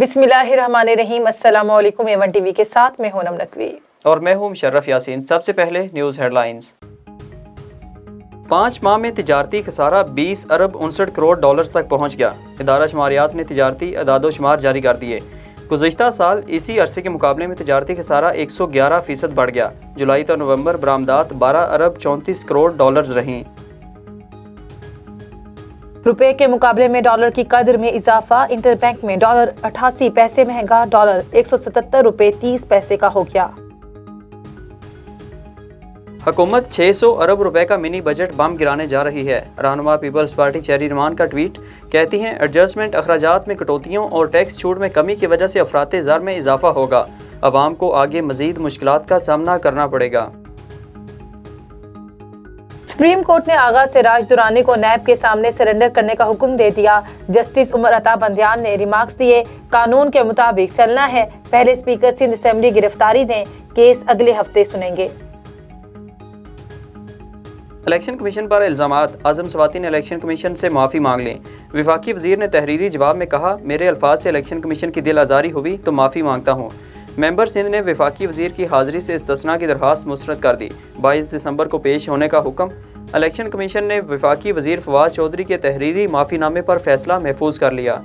बिस्मिल्लाहिर्रहमानिर्रहीम। अस्सलाम वालेकुम। A1 टीवी के साथ मैं हूं नम नकवी और मैं हूं मुशर्रफ यासीन। सबसे पहले न्यूज़ हेडलाइंस। 5 माह में तिजारती खसारा 20 अरब 59 करोड़ डॉलर तक पहुंच गया। इदारा शुमारियात ने तिजारती अदाद-ओ-शुमार जारी कर दिए। गुज़िश्ता साल इसी अरसे के मुकाबले में तिजारती खसारा 111% बढ़ गया। जुलाई तो नवंबर बरामदात 12 अरब 34 करोड़ डॉलर रहीं। रुपए के मुकाबले में डॉलर की कदर में इजाफा। इंटरबैंक में डॉलर 88 पैसे महंगा, डॉलर 177 रुपए 30 पैसे का हो गया। हुकूमत 600 अरब रुपए का मिनी बजट बम गिराने जा रही है। रहनुमा पीपल्स पार्टी चेरी रमान का ट्वीट। कहती हैं एडजस्टमेंट अखराजात में कटौतियों और टैक्स छूट में कमी की वजह से अफराते ज़र में इजाफा होगा। अवाम को आगे मजीद मुश्किलात का सामना करना पड़ेगा। सुप्रीम कोर्ट ने आगा सिराज दुरानी को नैब के सामने सरेंडर करने का हुक्म दे दिया। जस्टिस उमर अता बंदियान ने रिमार्क्स दिए, कानून के मुताबिक चलना है। पहले स्पीकर सिंध असेंबली गिरफ्तारी दें, केस अगले हफ्ते सुनेंगे। इलेक्शन कमीशन पर इल्ज़ामात। आज़म स्वाति ने इलेक्शन कमीशन से माफ़ी मांग ली। वफाकी वज़ीर ने तहरीरी जवाब में कहा, मेरे अल्फाज से इलेक्शन कमीशन की दिल आज़ारी हुई तो माफ़ी मांगता हूँ। मेंबर सिंध ने वफाकी वज़ीर की हाज़िरी से इस्तिस्ना की दरख्वास्त मुस्तरद कर दी। 22 दिसंबर को पेश होने का हुक्म। इलेक्शन कमीशन ने वफाकी वज़ीर फवाद चौधरी के तहरीरी माफ़ीनामे पर फैसला महफूज कर लिया।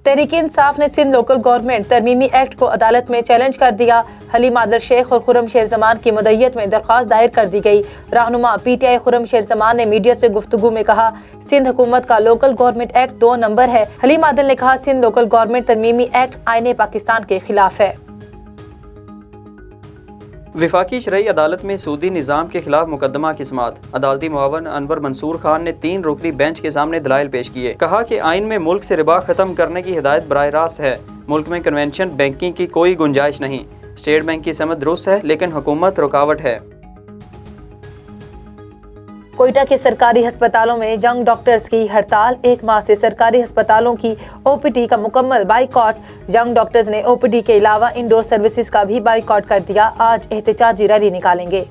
तहरीक इंसाफ ने सिंध लोकल गवर्नमेंट तरमीमी एक्ट को अदालत में चैलेंज कर दिया। हलीम आदिल शेख और खुर्रम शेर जमान की मुद्दत में दरख्वास्त दायर कर दी गई। रहनुमा PTI खुर्रम शेर जमान ने मीडिया से गुफ्तगू में कहा, सिंध हुकूमत का लोकल गवर्नमेंट एक्ट 2 नंबर है। हलीम आदिल ने कहा, सिंध लोकल गवर्नमेंट तरमीमी एक्ट आईने पाकिस्तान के खिलाफ है। वफाकी शरई अदालत में सूदी निज़ाम के खिलाफ मुकदमा की समाअत। अदालती मुआवन अनवर मंसूर खान ने 3 रुकनी बेंच के सामने दलाइल पेश किए। कहा कि आइन में मुल्क से रिबा खत्म करने की हिदायत बराह रास्त है। मुल्क में कन्वेंशन बैंकिंग की कोई गुंजाइश नहीं। स्टेट बैंक की समझ दुरुस्त है लेकिन हुकूमत रुकावट है। कोयटा के सरकारी अस्पतालों में यंग डॉक्टर्स की हड़ताल। 1 माह से सरकारी अस्पतालों की OPD का मुकम्मल बाइकॉट। यंग डॉक्टर्स ने OPD के अलावा इंडोर सर्विसेज का भी बाइकॉट कर दिया। आज एहतजाजी रैली निकालेंगे।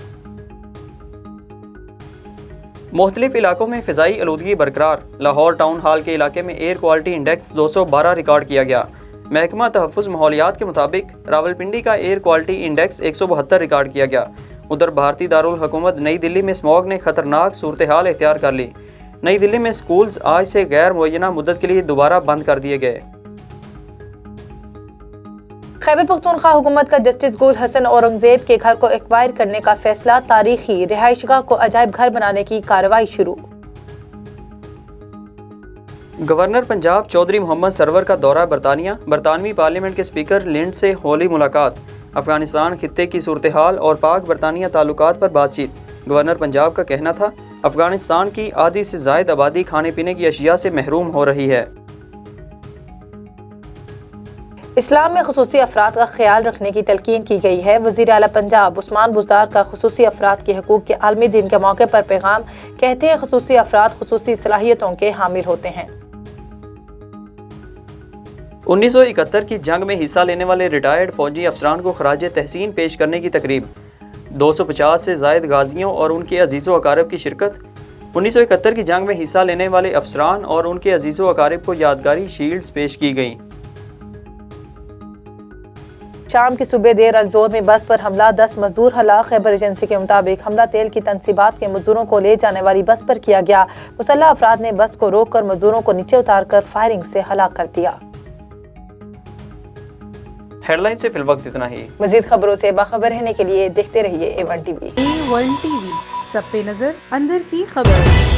मुख्तलिफ इलाकों में फ़िज़ाई आलूदगी बरकरार। लाहौर टाउन हॉल के इलाके में एयर क्वालिटी इंडेक्स 212 रिकॉर्ड किया गया। महकमा तहफ़्फ़ुज़ माहौलियात के मुताबिक रावलपिंडी का एयर क्वालिटी इंडेक्स 172 रिकॉर्ड किया गया। उधर भारतीय दारुल हुकूमत नई दिल्ली में स्मॉग ने खतरनाक सूरत हाल इख्तियार कर ली। नई दिल्ली में स्कूल्स आज से गैर मुअय्यना मुद्दत के लिए दोबारा बंद कर दिए गए। खैबर पख्तूनख्वा हुकूमत का जस्टिस गुल हसन औरंगजेब के घर को एक्वायर करने का फैसला। तारीखी रिहाइशगाह को अजायब घर बनाने की कार्रवाई शुरू। गवर्नर पंजाब चौधरी मोहम्मद सरवर का दौरा बरतानिया। बरतानवी पार्लियामेंट के स्पीकर लिंड से होली मुलाकात। अफगानिस्तान खित्ते की सूरत हाल और पाक बरतानिया ताल्लुकात पर बातचीत। गवर्नर पंजाब का कहना था, अफगानिस्तान की आधी से ज़ायद आबादी खाने पीने की अशिया से महरूम हो रही है। इस्लाम में खुसूसी अफराद का ख्याल रखने की तलकीन की गई है। वज़ीर आला पंजाब उस्मान बुज़दार का खुसूसी अफराद के हकूक़ के आलमी दिन के मौके पर पैगाम। कहते हैं, खुसूसी अफराद खुसूसी सलाहियतों के हामिल होते हैं। 1971 की जंग में हिस्सा लेने वाले रिटायर्ड फौजी अफसरान को खराज तहसीन पेश करने की तकरीब। 250 से ज़ायद गाजियों और उनके अजीज़ो अकारब की शिरकत। 1971 की जंग में हिस्सा लेने वाले अफसरान और उनके अजीज़ो अकारब को यादगारी शील्ड्स पेश की गईं। शाम की सुबह देर अलजोर में बस पर हमला, 10 मजदूर हलाक। खैबर एजेंसी के मुताबिक हमला तेल की तनसीबात के मजदूरों को ले जाने वाली बस पर किया गया। मुसल्लह अफराद ने बस को रोककर मजदूरों को नीचे उतारकर फायरिंग से हलाक कर दिया। हेडलाइन से फिलवक्त इतना ही। मजीद खबरों से बाखबर रहने के लिए देखते रहिए A1 टीवी। A1 टीवी, सब पे नजर, अंदर की खबर।